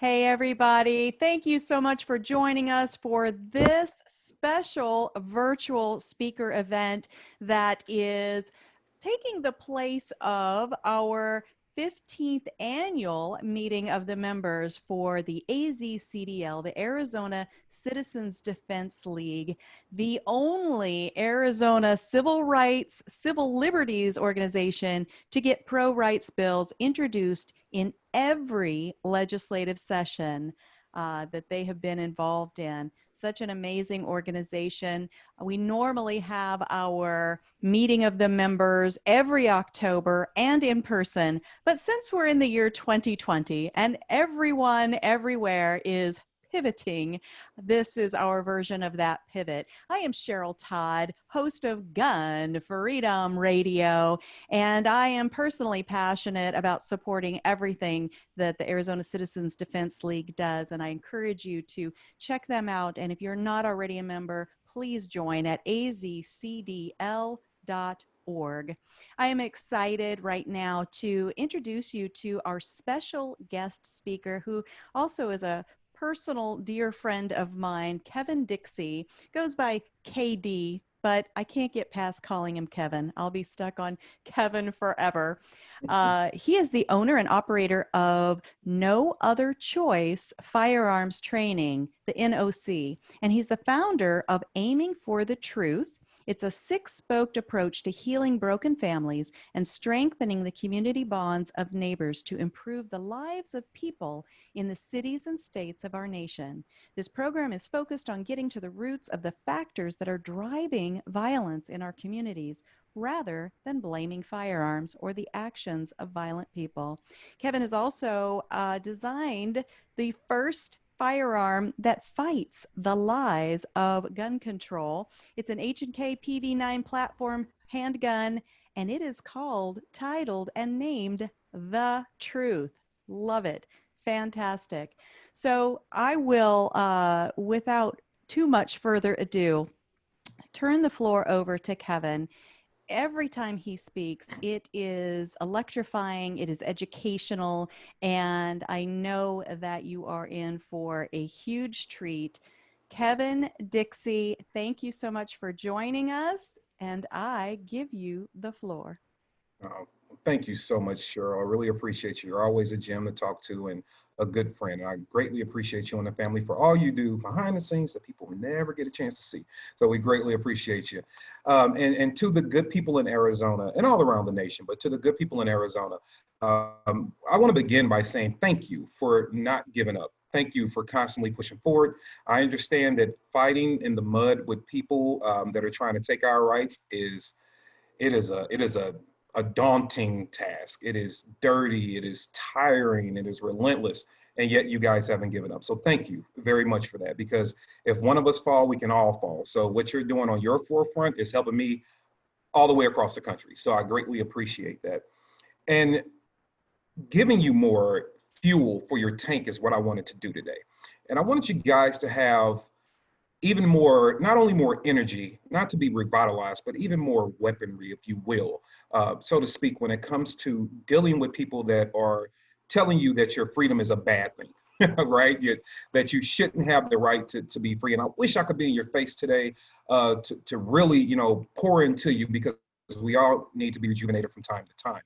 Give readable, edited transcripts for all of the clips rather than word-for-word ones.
Hey, everybody. Thank you so much for joining us for this special virtual speaker event that is taking the place of our 15th annual meeting of the members for the AzCDL, the Arizona Citizens Defense League, the only Arizona civil rights, civil liberties organization to get pro-rights bills introduced in every legislative session that they have been involved in. Such an amazing organization. We normally have our meeting of the members every October and in person, but since we're in the year 2020 and everyone everywhere is pivoting, this is our version of that pivot. I am Cheryl Todd, host of Gun Freedom Radio, and I am personally passionate about supporting everything that the Arizona Citizens Defense League does, and I encourage you to check them out. And if you're not already a member, please join at AzCDL.org. I am excited right now to introduce you to our special guest speaker, who also is a personal dear friend of mine. Kevin Dixie goes by KD, but I can't get past calling him Kevin. I'll be stuck on Kevin forever. He is the owner and operator of No Other Choice Firearms Training, the NOC, and he's the founder of Aiming for the Truth. It's a six-spoked approach to healing broken families and strengthening the community bonds of neighbors to improve the lives of people in the cities and states of our nation. This program is focused on getting to the roots of the factors that are driving violence in our communities, rather than blaming firearms or the actions of violent people. Kevin has also designed the first firearm that fights the lies of gun control. It's an H&K PV9 platform handgun, and it is called, titled, and named The Truth. Love it. Fantastic. So I will, without too much further ado, turn the floor over to Kevin. Every time he speaks, it is electrifying, it is educational, and I know that you are in for a huge treat. Kevin Dixie, thank you so much for joining us, and I give you the floor. Thank you so much, Cheryl. I really appreciate you. You're always a gem to talk to and a good friend. I greatly appreciate you and the family for all you do behind the scenes that people never get a chance to see. So we greatly appreciate you. And to the good people in Arizona and all around the nation, but to the good people in Arizona, I want to begin by saying thank you for not giving up. Thank you for constantly pushing forward. I understand that fighting in the mud with people that are trying to take our rights is a daunting task. It is dirty, it is tiring, it is relentless, and yet you guys haven't given up. So thank you very much for that, because if one of us fall, we can all fall. So what you're doing on your forefront is helping me all the way across the country. So I greatly appreciate that. And giving you more fuel for your tank is what I wanted to do today. And I wanted you guys to have even more, not only more energy, not to be revitalized, but even more weaponry, if you will, so to speak, when it comes to dealing with people that are telling you that your freedom is a bad thing, right? That you shouldn't have the right to be free. And I wish I could be in your face today to really, pour into you, because we all need to be rejuvenated from time to time.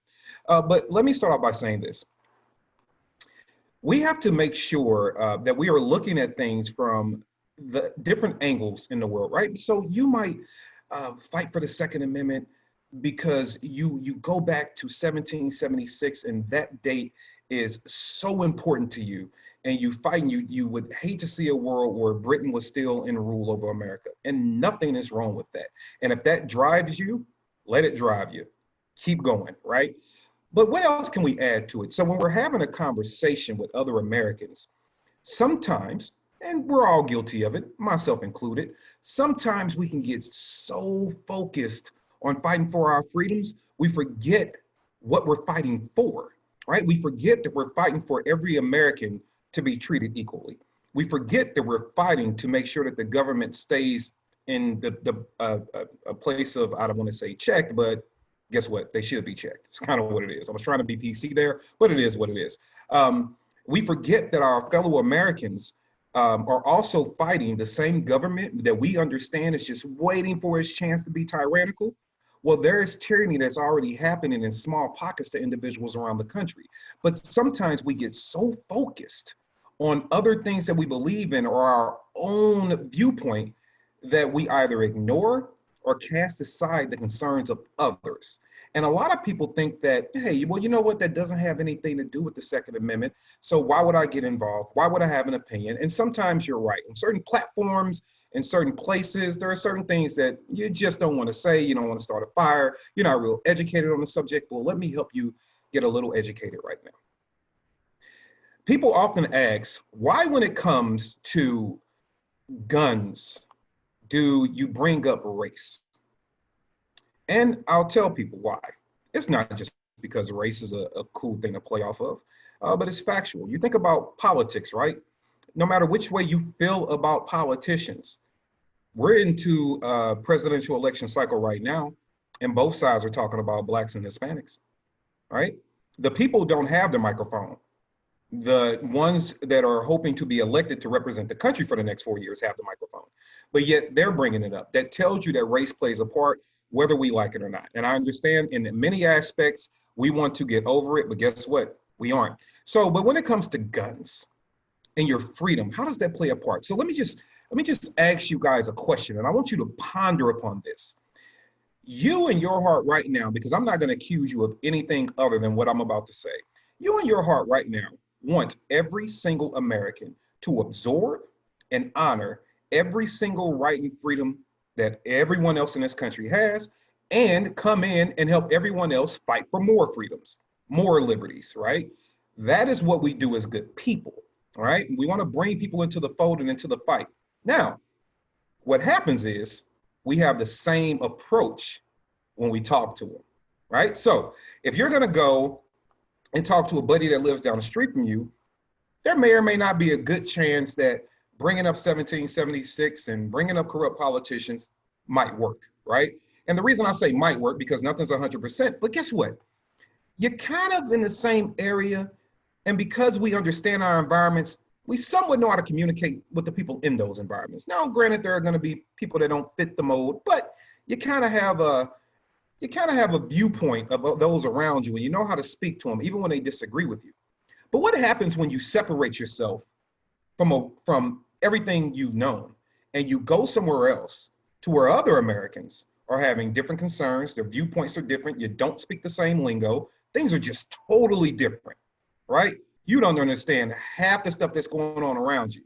But let me start off by saying this. We have to make sure that we are looking at things from the different angles in the world, right? So you might fight for the Second Amendment because you go back to 1776 and that date is so important to you, and you fight, and you would hate to see a world where Britain was still in rule over America, and nothing is wrong with that. And if that drives you, let it drive you. Keep going, right? But what else can we add to it? So when we're having a conversation with other Americans, sometimes, and we're all guilty of it, myself included, sometimes we can get so focused on fighting for our freedoms, we forget what we're fighting for, right? We forget that we're fighting for every American to be treated equally. We forget that we're fighting to make sure that the government stays in a place of, I don't want to say checked, but guess what? They should be checked. It's kind of what it is. I was trying to be PC there, but it is what it is. We forget that our fellow Americans are also fighting the same government that we understand is just waiting for its chance to be tyrannical. Well, there is tyranny that's already happening in small pockets to individuals around the country. But sometimes we get so focused on other things that we believe in or our own viewpoint that we either ignore or cast aside the concerns of others. And a lot of people think that, hey, well, you know what, that doesn't have anything to do with the Second Amendment. So why would I get involved? Why would I have an opinion? And sometimes you're right. On certain platforms, in certain places, there are certain things that you just don't want to say. You don't want to start a fire. You're not real educated on the subject. Well, let me help you get a little educated right now. People often ask, why when it comes to guns, do you bring up race? And I'll tell people why. It's not just because race is a cool thing to play off of, but it's factual. You think about politics, right? No matter which way you feel about politicians, we're into a presidential election cycle right now, and both sides are talking about Blacks and Hispanics, right? The people don't have the microphone. The ones that are hoping to be elected to represent the country for the next 4 years have the microphone, but yet they're bringing it up. That tells you that race plays a part, whether we like it or not. And I understand in many aspects, we want to get over it, but guess what? We aren't. So, but when it comes to guns and your freedom, how does that play a part? So let me just ask you guys a question, and I want you to ponder upon this. You in your heart right now, because I'm not going to accuse you of anything other than what I'm about to say. You in your heart right now want every single American to absorb and honor every single right and freedom that everyone else in this country has, and come in and help everyone else fight for more freedoms, more liberties, right? That is what we do as good people, all right? We want to bring people into the fold and into the fight. Now, what happens is we have the same approach when we talk to them, right? So if you're going to go and talk to a buddy that lives down the street from you, there may or may not be a good chance that bringing up 1776 and bringing up corrupt politicians might work, right? And the reason I say might work, because nothing's 100%, but guess what? You're kind of in the same area, and because we understand our environments, we somewhat know how to communicate with the people in those environments. Now, granted, there are going to be people that don't fit the mold, but you kind of have a viewpoint of those around you, and you know how to speak to them, even when they disagree with you. But what happens when you separate yourself from everything you've known and you go somewhere else to where other Americans are having different concerns, their viewpoints are different, you don't speak the same lingo, things are just totally different, right? You don't understand half the stuff that's going on around you.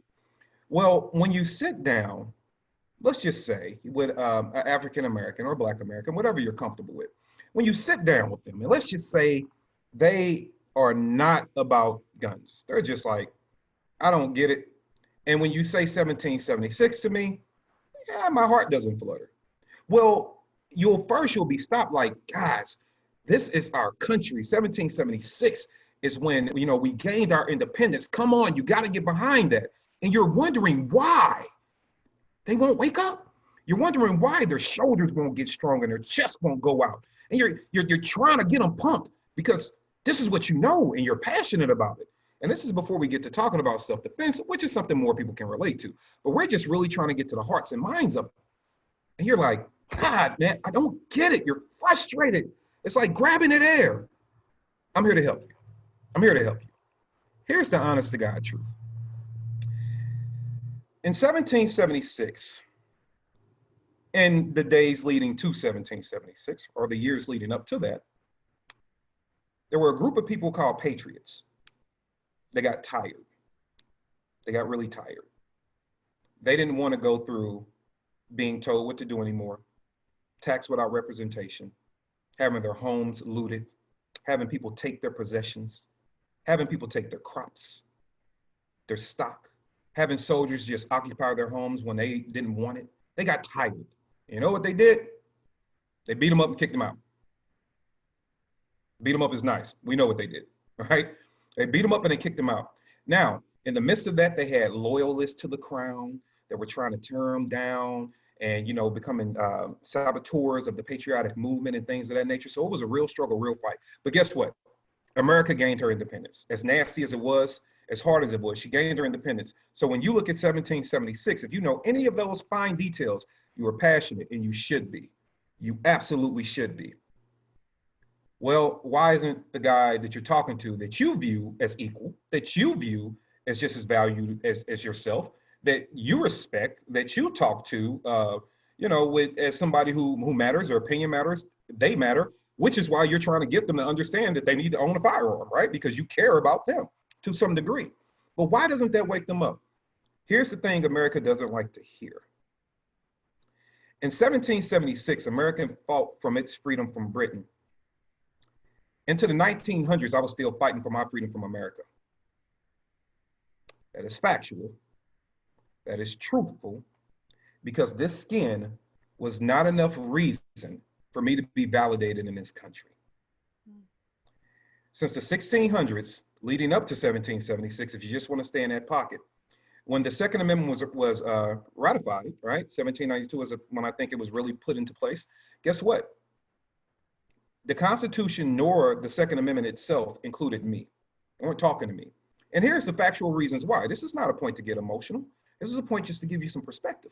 Well, when you sit down, let's just say with an African American or Black American, whatever you're comfortable with, when you sit down with them, and let's just say they are not about guns. They're just like, I don't get it. And when you say 1776 to me, yeah, my heart doesn't flutter. Well, you'll be stopped like, guys, this is our country. 1776 is when, we gained our independence. Come on, you got to get behind that. And you're wondering why they won't wake up. You're wondering why their shoulders won't get strong and their chest won't go out. And you're trying to get them pumped because this is what you know and you're passionate about it. And this is before we get to talking about self-defense, which is something more people can relate to. But we're just really trying to get to the hearts and minds of it. And you're like, God, man, I don't get it. You're frustrated. It's like grabbing at air. I'm here to help you. I'm here to help you. Here's the honest to God truth. In 1776, in the days leading to 1776, or the years leading up to that, there were a group of people called patriots. They got tired. They got really tired. They didn't want to go through being told what to do anymore, taxed without representation, having their homes looted, having people take their possessions, having people take their crops, their stock, having soldiers just occupy their homes when they didn't want it. They got tired. You know what they did? They beat them up and kicked them out. Beat them up is nice. We know what they did, right? They beat them up and they kicked them out. Now, in the midst of that, they had loyalists to the crown that were trying to tear them down and, becoming saboteurs of the patriotic movement and things of that nature. So it was a real struggle, real fight. But guess what? America gained her independence. As nasty as it was, as hard as it was. She gained her independence. So when you look at 1776, if you know any of those fine details, you are passionate, and you should be. You absolutely should be. Well, why isn't the guy that you're talking to, that you view as equal, that you view as just as valued as yourself, that you respect, that you talk to, as somebody who matters, their opinion matters, they matter, which is why you're trying to get them to understand that they need to own a firearm, right? Because you care about them to some degree. But why doesn't that wake them up? Here's the thing America doesn't like to hear. In 1776, America fought from its freedom from Britain. Into the 1900s, I was still fighting for my freedom from America. That is factual. That is truthful, because this skin was not enough reason for me to be validated in this country. Since the 1600s, leading up to 1776, if you just want to stay in that pocket, when the Second Amendment was ratified, right? 1792 is when I think it was really put into place. Guess what? The Constitution nor the Second Amendment itself included me. They weren't talking to me. And here's the factual reasons why. This is not a point to get emotional. This is a point just to give you some perspective.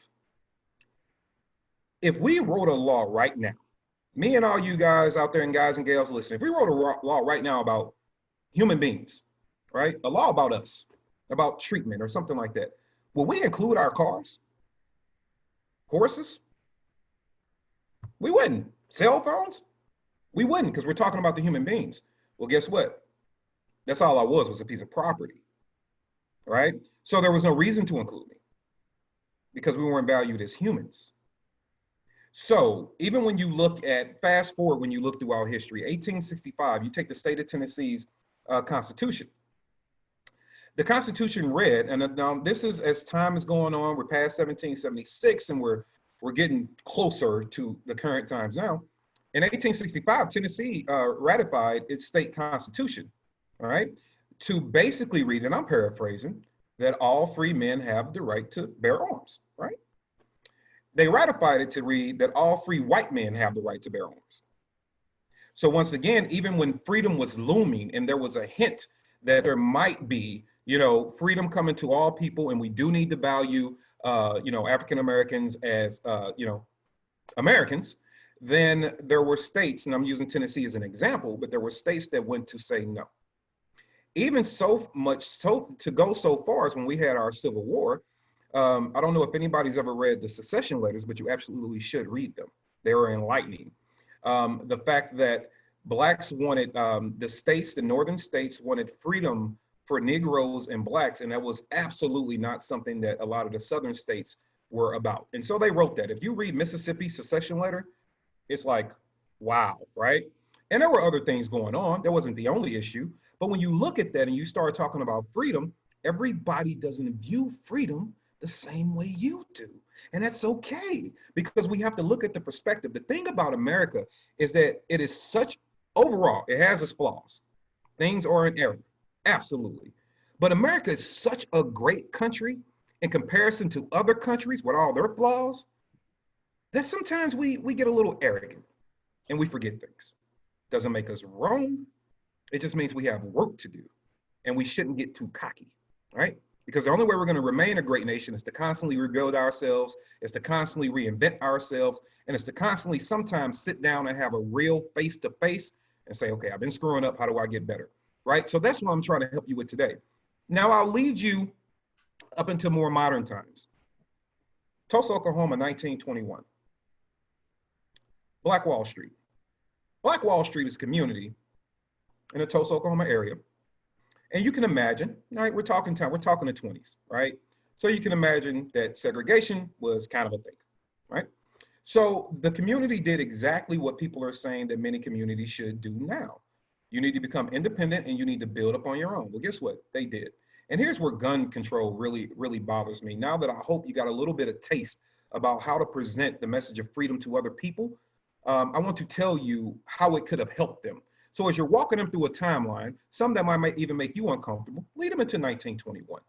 If we wrote a law right now, me and all you guys out there and guys and gals listening, if we wrote a law right now about human beings, right? A law about us, about treatment or something like that, will we include our cars? Horses? We wouldn't. Cell phones? We wouldn't, because we're talking about the human beings. Well, guess what? That's all I was a piece of property, right? So there was no reason to include me because we weren't valued as humans. So even when you look at, fast forward, when you look through our history, 1865, you take the state of Tennessee's Constitution. The Constitution read, and now this is as time is going on, we're past 1776 and we're getting closer to the current times now. In 1865, Tennessee ratified its state constitution, all right, to basically read, and I'm paraphrasing, that all free men have the right to bear arms, right? They ratified it to read that all free white men have the right to bear arms. So once again, even when freedom was looming and there was a hint that there might be, freedom coming to all people, and we do need to value, African Americans as, Americans, then there were states, and I'm using Tennessee as an example, but there were states that went to say no. Even so much so to go so far as when we had our Civil War, I don't know if anybody's ever read the secession letters, but you absolutely should read them. They were enlightening. The fact that blacks wanted, the northern states wanted freedom for Negroes and blacks, and that was absolutely not something that a lot of the southern states were about. And so they wrote that. If you read Mississippi's secession letter, it's like, wow, right? And there were other things going on. That wasn't the only issue. But when you look at that and you start talking about freedom, everybody doesn't view freedom the same way you do. And that's okay, because we have to look at the perspective. The thing about America is that it is such, overall, it has its flaws. Things are in error, absolutely. But America is such a great country in comparison to other countries with all their flaws, that sometimes we get a little arrogant and we forget things. Doesn't make us wrong. It just means we have work to do, and we shouldn't get too cocky, right? Because the only way we're going to remain a great nation is to constantly rebuild ourselves, is to constantly reinvent ourselves, and it's to constantly sometimes sit down and have a real face-to-face and say, okay, I've been screwing up. How do I get better, right? So that's what I'm trying to help you with today. Now I'll lead you up into more modern times. Tulsa, Oklahoma, 1921. Black Wall Street. Black Wall Street is a community in the Tulsa, Oklahoma area. And you can imagine, right, we're talking the 20s, right? So you can imagine that segregation was kind of a thing, right? So the community did exactly what people are saying that many communities should do now. You need to become independent and you need to build up on your own. Well, guess what? They did. And here's where gun control really, really bothers me. Now that I hope you got a little bit of taste about how to present the message of freedom to other people, I want to tell you how it could have helped them. So as you're walking them through a timeline, some that might even make you uncomfortable, lead them into 1921.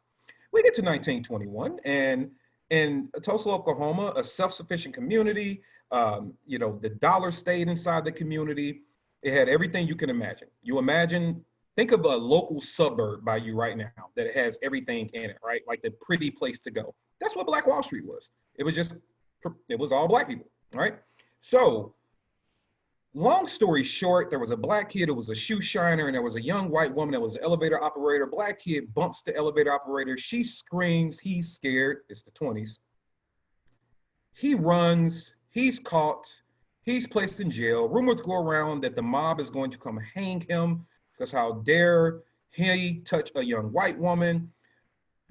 We get to 1921, and in Tulsa, Oklahoma, a self-sufficient community, the dollar stayed inside the community. It had everything you can imagine. You imagine think of a local suburb by you right now that has everything in it, right? Like the pretty place to go. That's what Black Wall Street was. It was all black people, right? So long story short, there was a black kid who was a shoe shiner, and there was a young white woman that was an elevator operator. Black kid bumps the elevator operator. She screams. He's scared. It's the 20s. He runs. He's caught. He's placed in jail. Rumors go around that the mob is going to come hang him because how dare he touch a young white woman.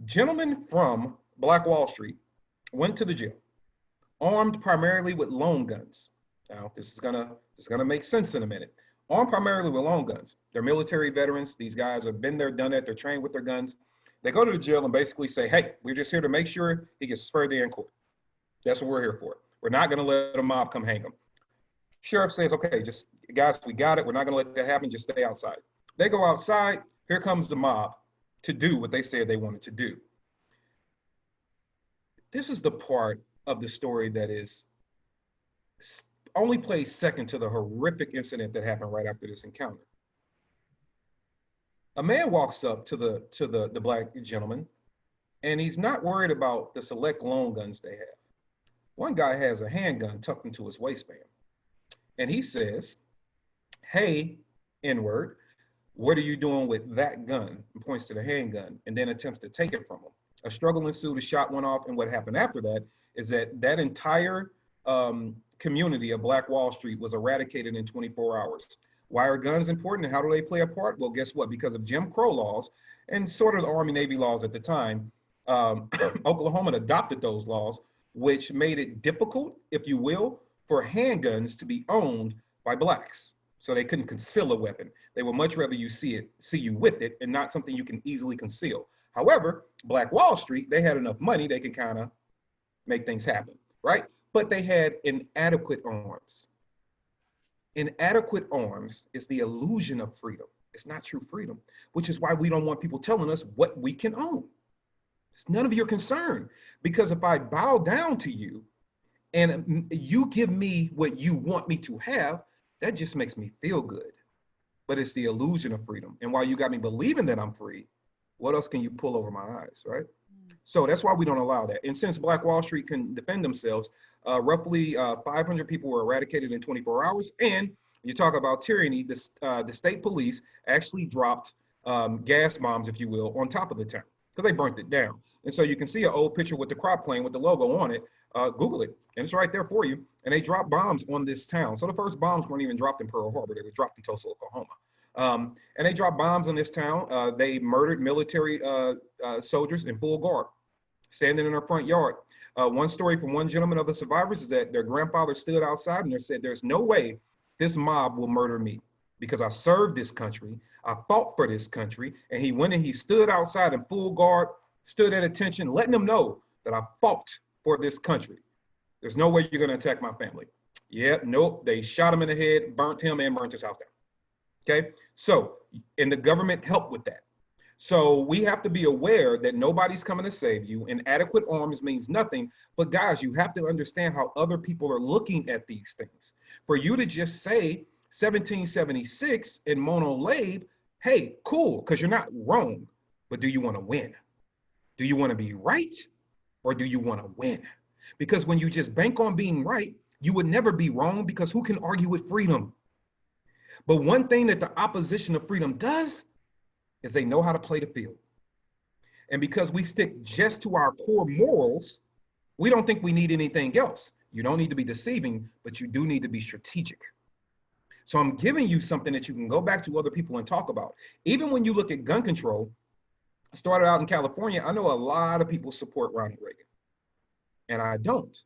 Gentlemen from Black Wall Street went to the jail, armed primarily with long guns. Now, this is gonna make sense in a minute. Armed primarily with long guns. They're military veterans. These guys have been there, done that. They're trained with their guns. They go to the jail and basically say, hey, we're just here to make sure he gets his fair day in court. That's what we're here for. We're not gonna let a mob come hang him. Sheriff says, okay, just guys, we got it. We're not gonna let that happen. Just stay outside. They go outside. Here comes the mob to do what they said they wanted to do. This is the part of the story that is only plays second to the horrific incident that happened right after this encounter. A man walks up to the black gentleman, and he's not worried about the select long guns they have. One guy has a handgun tucked into his waistband, and he says, hey, N-word, what are you doing with that gun? And points to the handgun, and then attempts to take it from him. A struggle ensued, a shot went off, and what happened after that is that entire community of Black Wall Street was eradicated in 24 hours. Why are guns important and how do they play a part? Well, guess what? Because of Jim Crow laws and sort of the Army Navy laws at the time, Oklahoma adopted those laws, which made it difficult, if you will, for handguns to be owned by blacks. So they couldn't conceal a weapon. They would much rather you see you with it and not something you can easily conceal. However, Black Wall Street, they had enough money, they could kind of make things happen, right? But they had inadequate arms. Inadequate arms is the illusion of freedom. It's not true freedom, which is why we don't want people telling us what we can own. It's none of your concern, because if I bow down to you and you give me what you want me to have, that just makes me feel good. But it's the illusion of freedom. And while you got me believing that I'm free, what else can you pull over my eyes, right? So that's why we don't allow that. And since Black Wall Street can defend themselves, roughly 500 people were eradicated in 24 hours. And you talk about tyranny, the state police actually dropped gas bombs, if you will, on top of the town because they burnt it down. And so you can see an old picture with the crop plane with the logo on it. Google it, and it's right there for you. And they dropped bombs on this town. So the first bombs weren't even dropped in Pearl Harbor. They were dropped in Tulsa, Oklahoma. And they dropped bombs on this town. They murdered military soldiers in full guard, standing in their front yard. One story from one gentleman of the survivors is that their grandfather stood outside and they said, there's no way this mob will murder me because I served this country. I fought for this country. And he went and he stood outside in full guard, stood at attention, letting them know that I fought for this country. There's no way you're going to attack my family. Yeah, nope. They shot him in the head, burnt him, and burnt his house down. Okay, so, and the government helped with that. So we have to be aware that nobody's coming to save you. Inadequate arms means nothing. But guys, you have to understand how other people are looking at these things. For you to just say 1776 in Mono Labe, hey, cool, because you're not wrong. But do you want to win? Do you want to be right? Or do you want to win? Because when you just bank on being right, you would never be wrong, because who can argue with freedom? But one thing that the opposition of freedom does is they know how to play the field. And because we stick just to our core morals, we don't think we need anything else. You don't need to be deceiving, but you do need to be strategic. So I'm giving you something that you can go back to other people and talk about. Even when you look at gun control, I started out in California, I know a lot of people support Ronald Reagan. And I don't.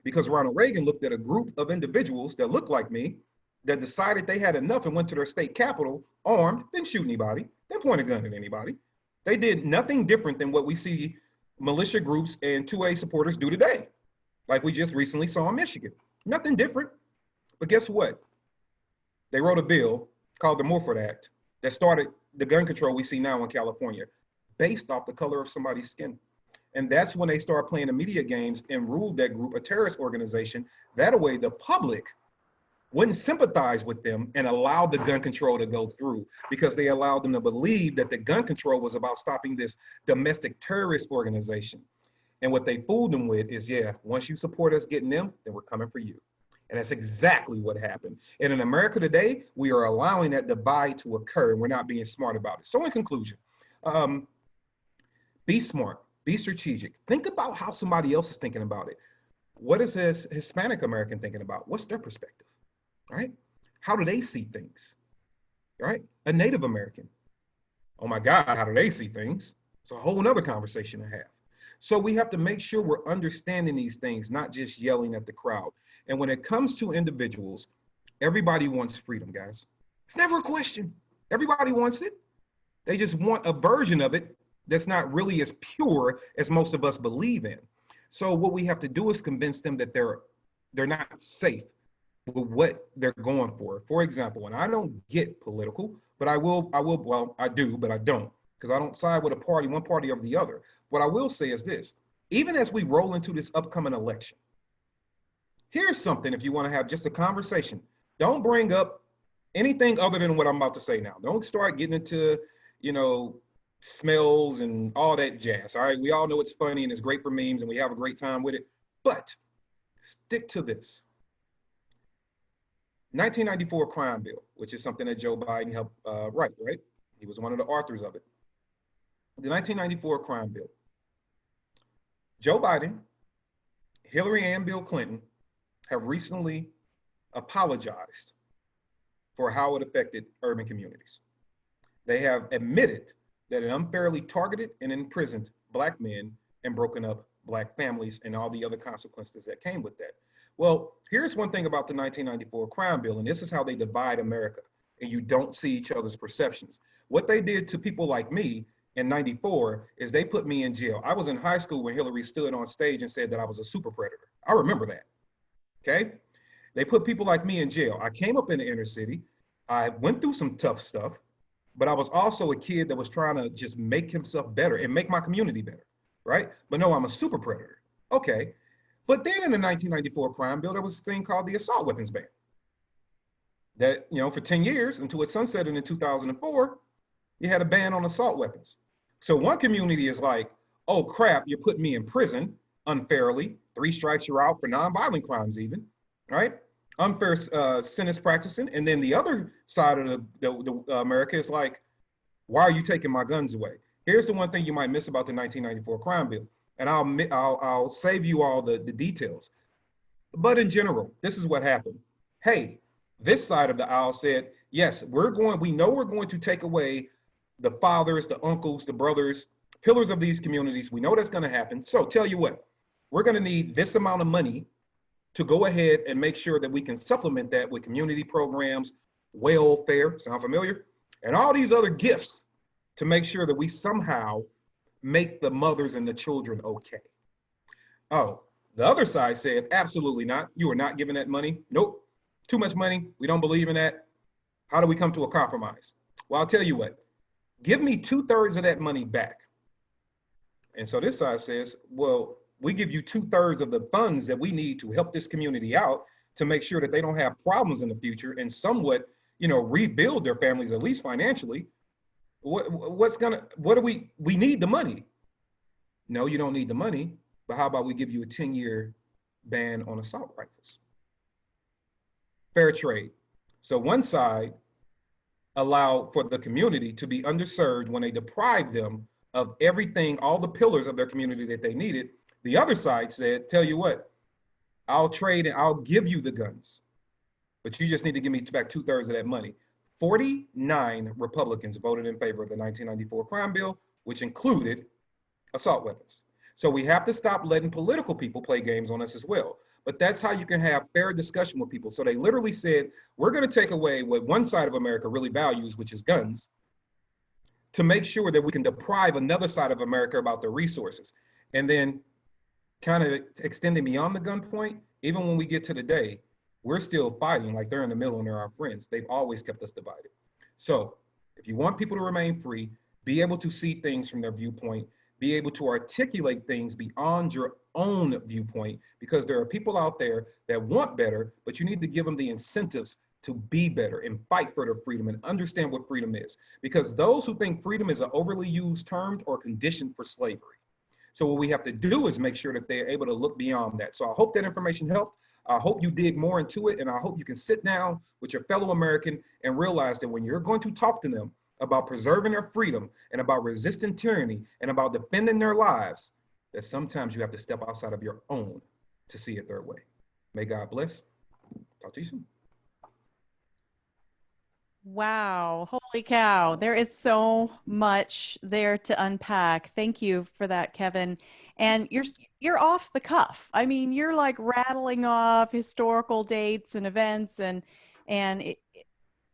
Because Ronald Reagan looked at a group of individuals that looked like me, that decided they had enough and went to their state capitol armed, didn't shoot anybody, didn't point a gun at anybody. They did nothing different than what we see militia groups and 2A supporters do today. Like we just recently saw in Michigan. Nothing different. But guess what? They wrote a bill called the Morford Act that started the gun control we see now in California based off the color of somebody's skin. And that's when they start playing the media games and ruled that group a terrorist organization. That way the public wouldn't sympathize with them and allow the gun control to go through, because they allowed them to believe that the gun control was about stopping this domestic terrorist organization. And what they fooled them with is, yeah, once you support us getting them, then we're coming for you. And that's exactly what happened. And in America today, we are allowing that divide to occur, and we're not being smart about it. So in conclusion, be smart, be strategic. Think about how somebody else is thinking about it. What is this Hispanic American thinking about? What's their perspective, right? How do they see things, right? A Native American, oh my God, how do they see things? It's a whole nother conversation to have. So we have to make sure we're understanding these things, not just yelling at the crowd. And when it comes to individuals, everybody wants freedom, guys. It's never a question. Everybody wants it. They just want a version of it that's not really as pure as most of us believe in. So what we have to do is convince them that they're not safe with what they're going for. For example, and I don't get political, but I will, well, I do, but I don't, because I don't side with a party, one party over the other. What I will say is this: even as we roll into this upcoming election, here's something, if you want to have just a conversation, don't bring up anything other than what I'm about to say now. Don't start getting into, smells and all that jazz. All right. We all know it's funny and it's great for memes and we have a great time with it, but stick to this. 1994 crime bill, which is something that Joe Biden helped write, right? He was one of the authors of it. The 1994 crime bill. Joe Biden, Hillary and Bill Clinton have recently apologized for how it affected urban communities. They have admitted that it unfairly targeted and imprisoned Black men and broken up Black families and all the other consequences that came with that. Well, here's one thing about the 1994 crime bill, and this is how they divide America, and you don't see each other's perceptions. What they did to people like me in 94 is they put me in jail. I was in high school when Hillary stood on stage and said that I was a super predator. I remember that, okay? They put people like me in jail. I came up in the inner city. I went through some tough stuff, but I was also a kid that was trying to just make himself better and make my community better, right? But no, I'm a super predator. Okay. But then in the 1994 crime bill, there was a thing called the assault weapons ban. That, for 10 years until it sunsetted in 2004, you had a ban on assault weapons. So one community is like, oh crap, you're putting me in prison unfairly. 3 strikes, you're out for nonviolent crimes even, right? Unfair sentence practicing. And then the other side of the America is like, why are you taking my guns away? Here's the one thing you might miss about the 1994 crime bill, and I'll save you all the details. But in general, this is what happened. Hey, this side of the aisle said, yes, we know we're going to take away the fathers, the uncles, the brothers, pillars of these communities. We know that's going to happen. So tell you what, we're going to need this amount of money to go ahead and make sure that we can supplement that with community programs, welfare, sound familiar? And all these other gifts to make sure that we somehow make the mothers and the children okay. Oh, the other side said, absolutely not. You are not giving that money. Nope, too much money. We don't believe in that. How do we come to a compromise? Well, I'll tell you what, give me 2/3 of that money back. And so this side says, well, we give you 2/3 of the funds that we need to help this community out to make sure that they don't have problems in the future and somewhat, rebuild their families, at least financially. We need the money. No, you don't need the money, but how about we give you a 10-year ban on assault rifles? Fair trade. So one side allowed for the community to be underserved when they deprived them of everything, all the pillars of their community that they needed. The other side said, tell you what, I'll trade and I'll give you the guns, but you just need to give me back 2/3 of that money. 49 Republicans voted in favor of the 1994 crime bill, which included assault weapons. So we have to stop letting political people play games on us as well. But that's how you can have fair discussion with people. So they literally said, we're going to take away what one side of America really values, which is guns, to make sure that we can deprive another side of America about their resources. And then kind of extending beyond the gun point, even when we get to the day, we're still fighting like they're in the middle and they're our friends. They've always kept us divided. So if you want people to remain free, be able to see things from their viewpoint, be able to articulate things beyond your own viewpoint, because there are people out there that want better, but you need to give them the incentives to be better and fight for their freedom and understand what freedom is. Because those who think freedom is an overly used term are conditioned for slavery. So what we have to do is make sure that they're able to look beyond that. So I hope that information helped. I hope you dig more into it, and I hope you can sit down with your fellow American and realize that when you're going to talk to them about preserving their freedom and about resisting tyranny and about defending their lives, that sometimes you have to step outside of your own to see it their way. May God bless. Talk to you soon. Wow, holy cow. There is so much there to unpack. Thank you for that, Kevin. And you're off the cuff. I mean, you're like rattling off historical dates and events and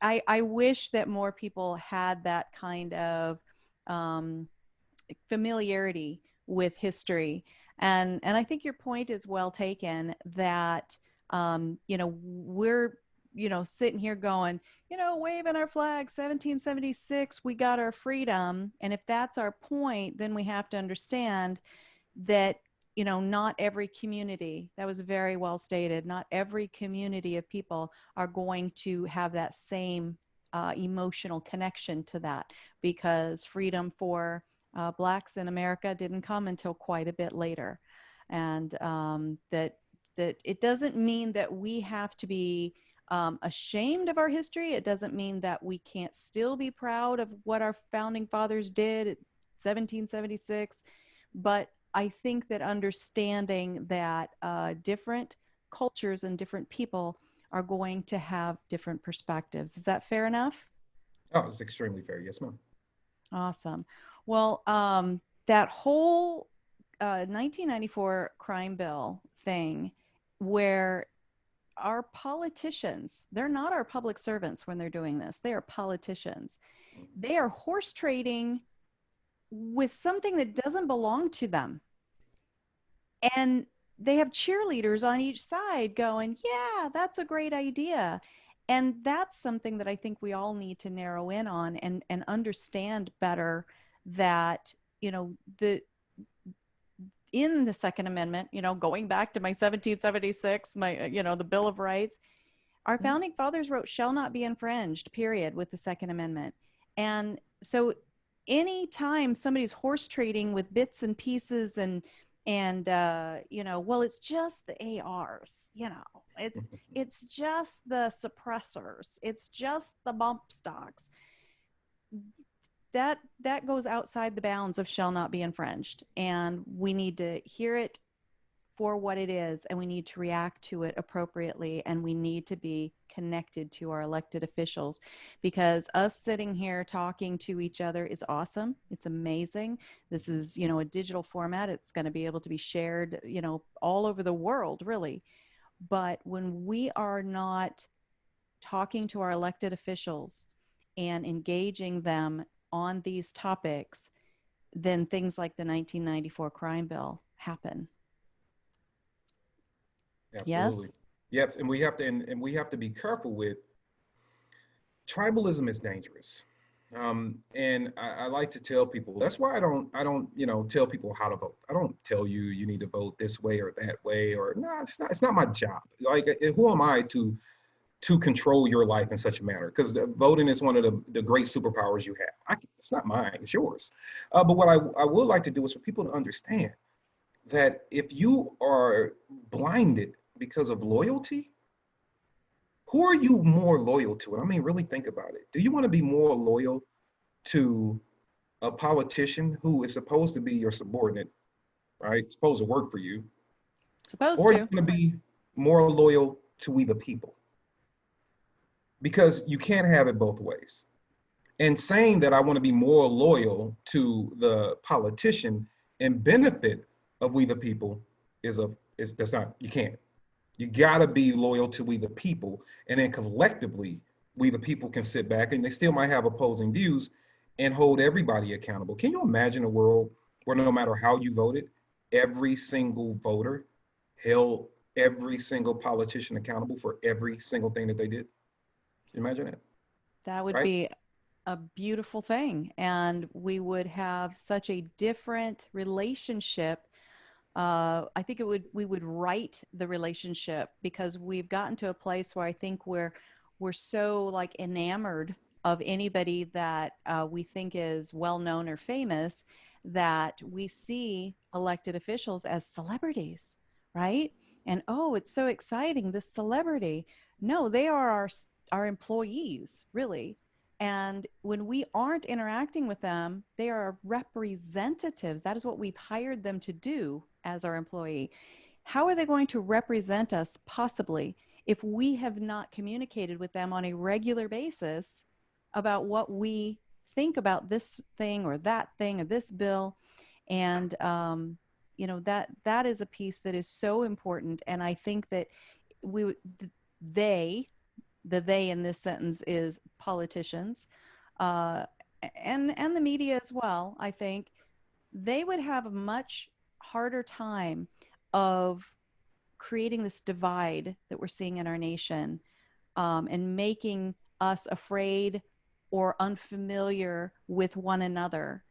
I wish that more people had that kind of um, familiarity with history. And I think your point is well taken that we're sitting here going, waving our flag, 1776, we got our freedom. And if that's our point, then we have to understand that, not every community, that was very well stated, not every community of people are going to have that same emotional connection to that, because freedom for Blacks in America didn't come until quite a bit later. And that it doesn't mean that we have to be ashamed of our history. It doesn't mean that we can't still be proud of what our founding fathers did in 1776. But I think that understanding that different cultures and different people are going to have different perspectives. Is that fair enough? Oh, it's extremely fair. Yes, ma'am. Awesome. Well, that whole 1994 crime bill thing, where our politicians, they're not our public servants when they're doing this. They are politicians. They are horse trading with something that doesn't belong to them. And they have cheerleaders on each side going, yeah, that's a great idea. And that's something that I think we all need to narrow in on and understand better, that, the in the Second Amendment, going back to my 1776, the Bill of Rights, our founding fathers wrote, shall not be infringed, period, with the Second Amendment. And so anytime somebody's horse trading with bits and pieces well, it's just the ARs, it's just the suppressors, it's just the bump stocks, that goes outside the bounds of shall not be infringed. And we need to hear it for what it is, and we need to react to it appropriately, and we need to be connected to our elected officials, because us sitting here talking to each other is awesome. It's amazing. This is, a digital format. It's going to be able to be shared, all over the world, really. But when we are not talking to our elected officials and engaging them on these topics, then things like the 1994 crime bill happen. Absolutely. Yes. Yes, and we have to and we have to be careful with tribalism is dangerous. And I like to tell people, that's why I don't tell people how to vote. I don't tell you you need to vote this way or that way, or no, it's not my job. Like, who am I to control your life in such a manner? Because voting is one of the great superpowers you have. It's not mine, it's yours. But what I would like to do is for people to understand that if you are blinded because of loyalty, who are you more loyal to? And I mean, really think about it. Do you want to be more loyal to a politician who is supposed to be your subordinate, right? Supposed to work for you? Supposed Or are you to. going to be more loyal to we the people? Because you can't have it both ways. And saying that I want to be more loyal to the politician and benefit of we the people that's not, you can't. You gotta be loyal to we the people, and then collectively, we the people can sit back, and they still might have opposing views, and hold everybody accountable. Can you imagine a world where no matter how you voted, every single voter held every single politician accountable for every single thing that they did? Can you imagine that? That would Right? be a beautiful thing, and we would have such a different relationship. I think we would right the relationship, because we've gotten to a place where I think we're so like enamored of anybody that we think is well known or famous, that we see elected officials as celebrities, right? And oh, it's so exciting, this celebrity. No, they are our employees, really. And when we aren't interacting with them, they are representatives. That is what we've hired them to do as our employee. How are they going to represent us possibly if we have not communicated with them on a regular basis about what we think about this thing or that thing or this bill? And that is a piece that is so important. And I think that we they they in this sentence is politicians, uh, and the media as well. I think they would have a much harder time of creating this divide that we're seeing in our nation, and making us afraid or unfamiliar with one another,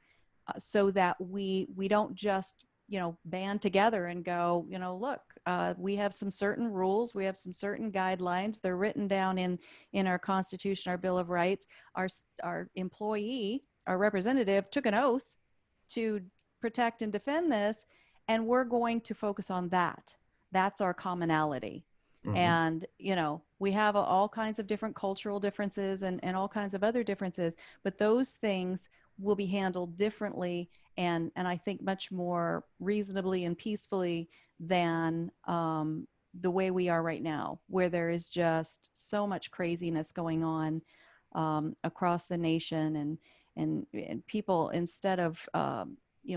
so that we don't just band together and go, look, we have some certain rules, we have some certain guidelines, they're written down in our Constitution, our Bill of Rights. Our employee, our representative, took an oath to protect and defend this, and we're going to focus on that. That's our commonality. Hmm. And we have all kinds of different cultural differences, and all kinds of other differences, but those things will be handled differently, and I think much more reasonably and peacefully than the way we are right now, where there is just so much craziness going on across the nation, and people, instead of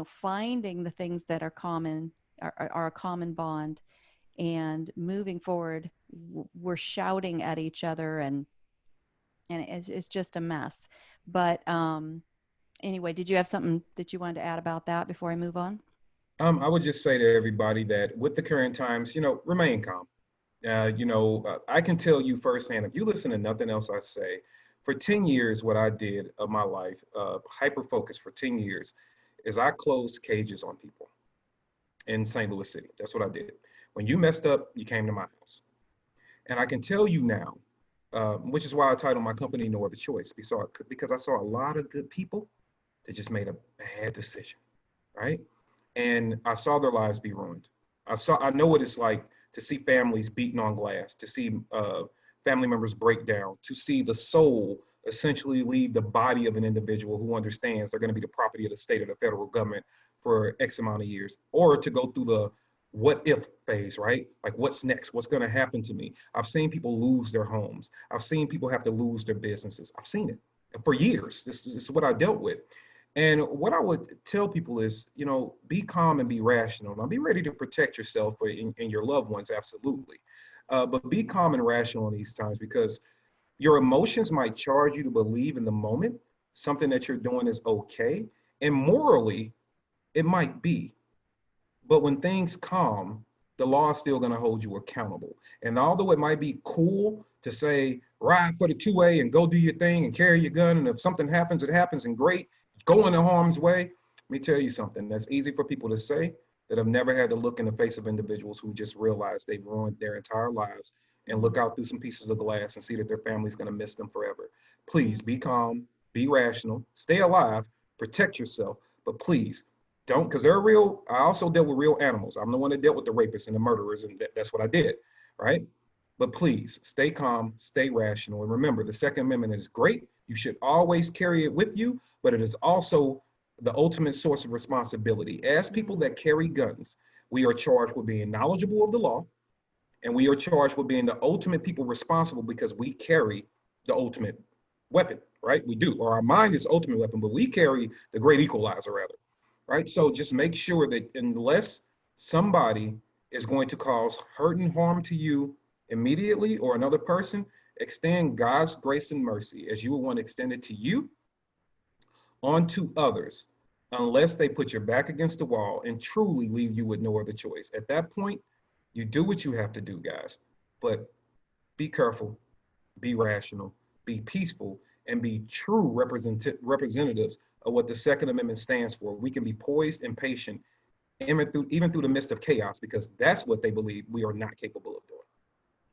finding the things that are common, are a common bond, and moving forward, we're shouting at each other, and it's just a mess. But anyway, did you have something that you wanted to add about that before I move on? I would just say to everybody that with the current times, remain calm. I can tell you firsthand, if you listen to nothing else I say, for 10 years, what I did of my life, hyper focus for 10 years, is I closed cages on people in St. Louis City. That's what I did. When you messed up, you came to my house. And I can tell you now, which is why I titled my company No Other Choice, because I saw a lot of good people that just made a bad decision, right? And I saw their lives be ruined. I know what it's like to see families beaten on glass, to see family members break down, to see the soul essentially leave the body of an individual who understands they're going to be the property of the state or the federal government for X amount of years, or to go through the what if phase, right? Like, what's next? What's going to happen to me? I've seen people lose their homes. I've seen people have to lose their businesses. I've seen it for years. This is what I dealt with. And what I would tell people is, be calm and be rational. Now, be ready to protect yourself and your loved ones, absolutely. But be calm and rational in these times, because your emotions might charge you to believe in the moment something that you're doing is okay. And morally, it might be. But when things calm, the law is still going to hold you accountable. And although it might be cool to say, ride for the 2A and go do your thing and carry your gun, and if something happens, it happens, and great, go into harm's way. Let me tell you something that's easy for people to say that have never had to look in the face of individuals who just realize they've ruined their entire lives, and look out through some pieces of glass and see that their family's going to miss them forever. Please be calm, be rational, stay alive, protect yourself, but please don't, because they're real. I also dealt with real animals. I'm the one that dealt with the rapists and the murderers, and that's what I did, right? But please stay calm, stay rational, and remember, the Second Amendment is great. You should always carry it with you, but it is also the ultimate source of responsibility. As people that carry guns, we are charged with being knowledgeable of the law, and we are charged with being the ultimate people responsible, because we carry the ultimate weapon, right? We do, or our mind is the ultimate weapon, but we carry the great equalizer, rather, right? So just make sure that unless somebody is going to cause hurt and harm to you immediately, or another person, extend God's grace and mercy as you would want extended to you onto others, unless they put your back against the wall and truly leave you with no other choice. At that point, you do what you have to do, guys. But be careful, be rational, be peaceful, and be true representatives of what the Second Amendment stands for. We can be poised and patient even through the midst of chaos, because that's what they believe we are not capable of doing.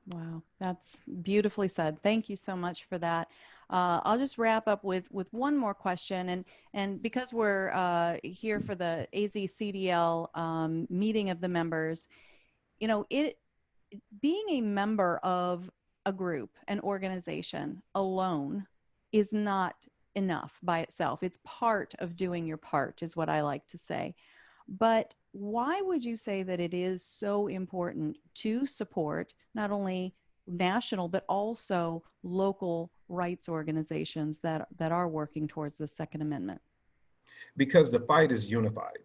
Wow, that's beautifully said. Thank you so much for that. I'll just wrap up with one more question, and because we're here for the AzCDL meeting of the members, you know, being a member of a group, an organization alone is not enough by itself. It's part of doing your part, is what I like to say. But why would you say that it is so important to support not only national, but also local rights organizations that are working towards the Second Amendment? Because the fight is unified,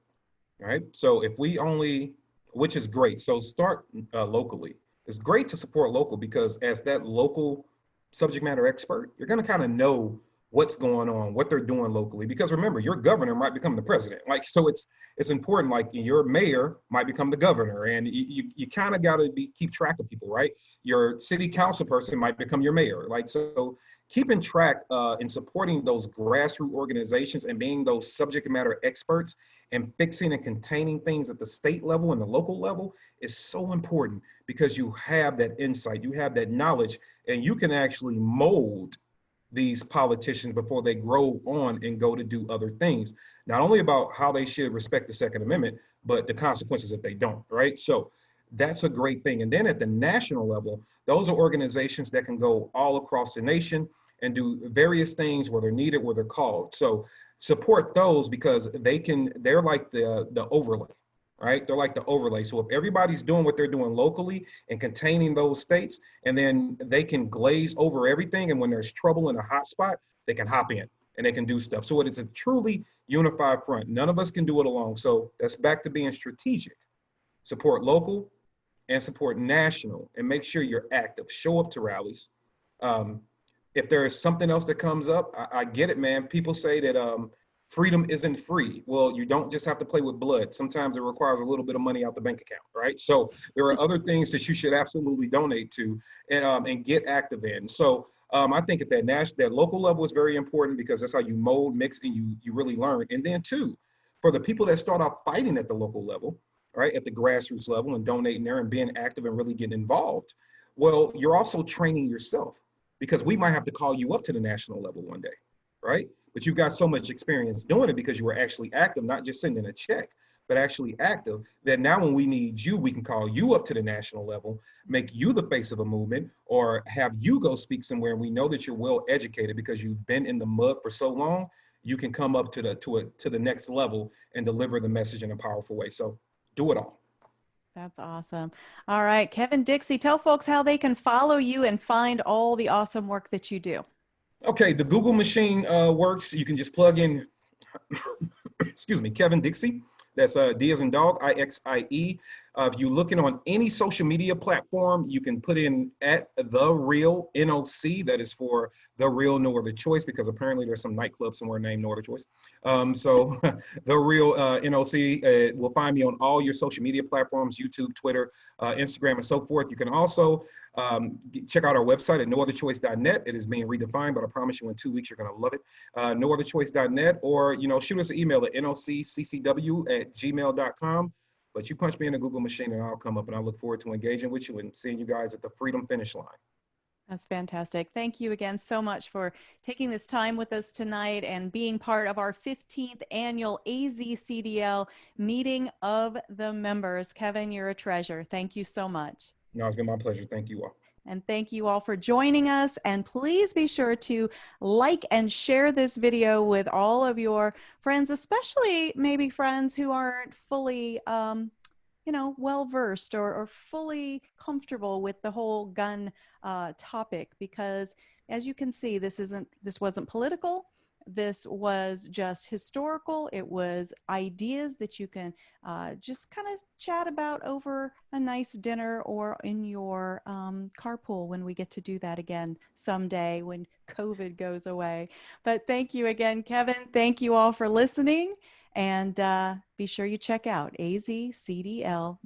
right? So if we only, which is great. So start locally. It's great to support local, because as that local subject matter expert, you're going to kind of know what's going on, what they're doing locally. Because remember, your governor might become the president. Like, so it's important. Like your mayor might become the governor, and you kind of got to keep track of people, right? Your city council person might become your mayor. Like, so keeping track and supporting those grassroots organizations and being those subject matter experts and fixing and containing things at the state level and the local level is so important, because you have that insight, you have that knowledge, and you can actually mold these politicians before they grow on and go to do other things, not only about how they should respect the Second Amendment, but the consequences if they don't, right? So that's a great thing. And then at the national level, those are organizations that can go all across the nation and do various things where they're needed, where they're called. So support those, because they're like the overlay, right? They're like the overlay. So if everybody's doing what they're doing locally and containing those states, and then they can glaze over everything, and when there's trouble in a hot spot, they can hop in and they can do stuff. So it's a truly unified front. None of us can do it alone. So that's back to being strategic. Support local and support national, and make sure you're active. Show up to rallies. If there is something else that comes up, I get it, man. People say that freedom isn't free. Well, you don't just have to play with blood. Sometimes it requires a little bit of money out the bank account, right? So there are other things that you should absolutely donate to and get active in. So I think at that local level is very important, because that's how you mold, mix, and you really learn. And then too, for the people that start off fighting at the local level, right, at the grassroots level, and donating there and being active and really getting involved, well, you're also training yourself, because we might have to call you up to the national level one day, right? But you've got so much experience doing it because you were actually active, not just sending a check, but actually active, that now when we need you, we can call you up to the national level, make you the face of a movement, or have you go speak somewhere. And we know that you're well educated because you've been in the mud for so long. You can come up to the next level and deliver the message in a powerful way. So do it all. That's awesome. All right, Kevin Dixie, tell folks how they can follow you and find all the awesome work that you do. Okay, the Google machine works. You can just plug in, excuse me, Kevin Dixie. That's D as in dog, IXIE. If you're looking on any social media platform, you can put in at the real NOC. That is for the real No Other Choice, because apparently there's some nightclub somewhere named No Other Choice. So the real NOC will find me on all your social media platforms: YouTube, Twitter, Instagram, and so forth. You can also check out our website at nootherchoice.net. It is being redefined, but I promise you in 2 weeks you're going to love it. Nootherchoice.net, or shoot us an email at nocccw@gmail.com. But you punch me in a Google machine and I'll come up, and I look forward to engaging with you and seeing you guys at the freedom finish line. That's fantastic. Thank you again so much for taking this time with us tonight and being part of our 15th annual AzCDL meeting of the members. Kevin, you're a treasure. Thank you so much. No, it's been my pleasure. Thank you all. And thank you all for joining us. And please be sure to like and share this video with all of your friends, especially maybe friends who aren't fully, well-versed or fully comfortable with the whole gun topic. Because as you can see, this wasn't political. This was just historical. It was ideas that you can just kind of chat about over a nice dinner or in your carpool when we get to do that again someday when COVID goes away. But thank you again, Kevin. Thank you all for listening. And be sure you check out azcdl.org.